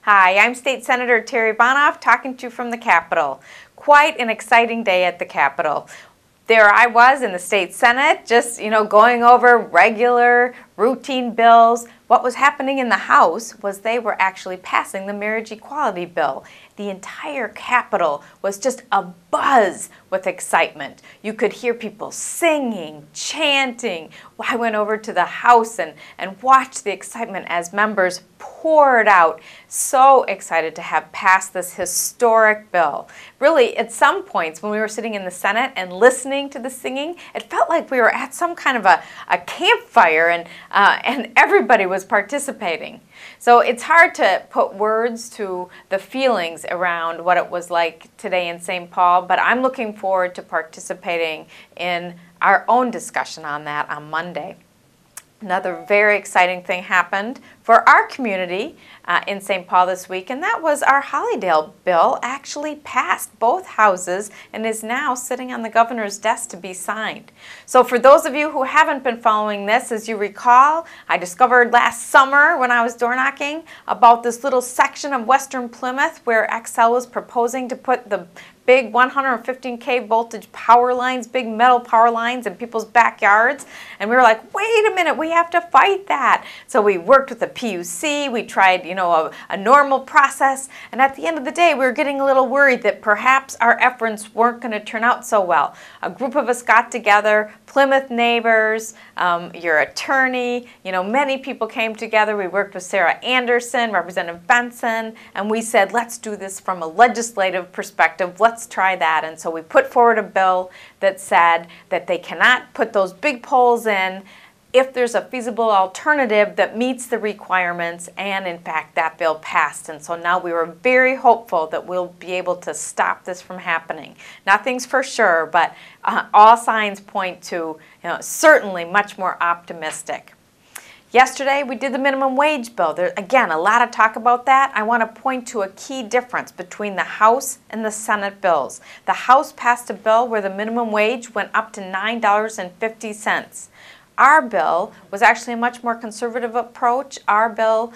Hi, I'm State Senator Terry Bonoff talking to you from the Capitol. Quite an exciting day at the Capitol. There I was in the State Senate, just, going over regular, routine bills. What was happening in the House was they were actually passing the marriage equality bill. The entire Capitol was just abuzz with excitement. You could hear people singing, chanting. I went over to the House and watched the excitement as members poured out. So excited to have passed this historic bill. Really, at some points when we were sitting in the Senate and listening to the singing, it felt like we were at some kind of a campfire and everybody was participating. So it's hard to put words to the feelings around what it was like today in St. Paul, but I'm looking forward to participating in our own discussion on that on Monday. Another very exciting thing happened for our community in St. Paul this week, and that was our Hollydale bill actually passed both houses and is now sitting on the governor's desk to be signed. So for those of you who haven't been following this, as you recall, I discovered last summer when I was door knocking about this little section of Western Plymouth where Xcel was proposing to put the big 115K voltage power lines, big metal power lines in people's backyards. And we were like, wait a minute, we have to fight that. So we worked with the PUC, we tried, a normal process. And at the end of the day, we were getting a little worried that perhaps our efforts weren't going to turn out so well. A group of us got together, Plymouth neighbors, your attorney, many people came together. We worked with Sarah Anderson, Representative Benson, and we said, let's do this from a legislative perspective. Let's try that. And so we put forward a bill that said that they cannot put those big poles in if there's a feasible alternative that meets the requirements, and in fact that bill passed. And so now we were very hopeful that we'll be able to stop this from happening. Nothing's for sure, but all signs point to certainly much more optimistic. Yesterday, we did the minimum wage bill. There's, again, a lot of talk about that. I want to point to a key difference between the House and the Senate bills. The House passed a bill where the minimum wage went up to $9.50. Our bill was actually a much more conservative approach. Our bill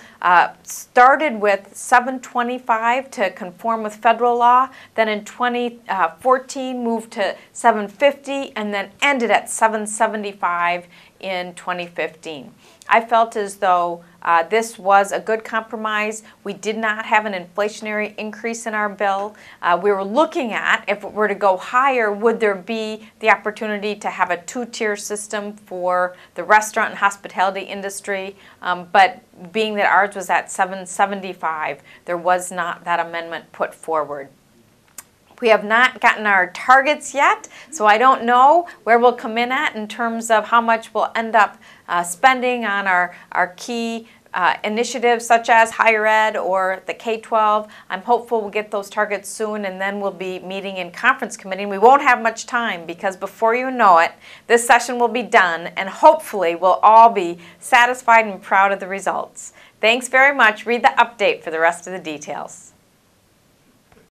started with $7.25 to conform with federal law, then in 2014 moved to $7.50, and then ended at $7.75 in 2015. I felt as though this was a good compromise. We did not have an inflationary increase in our bill. We were looking at, if it were to go higher, would there be the opportunity to have a two-tier system for the restaurant and hospitality industry, but being that ours was at $7.75, there was not that amendment put forward. We have not gotten our targets yet, so I don't know where we'll come in at in terms of how much we'll end up spending on our key initiatives such as higher ed or the K-12. I'm hopeful we'll get those targets soon, and then we'll be meeting in conference committee. And we won't have much time because before you know it, this session will be done, and hopefully we'll all be satisfied and proud of the results. Thanks very much. Read the update for the rest of the details.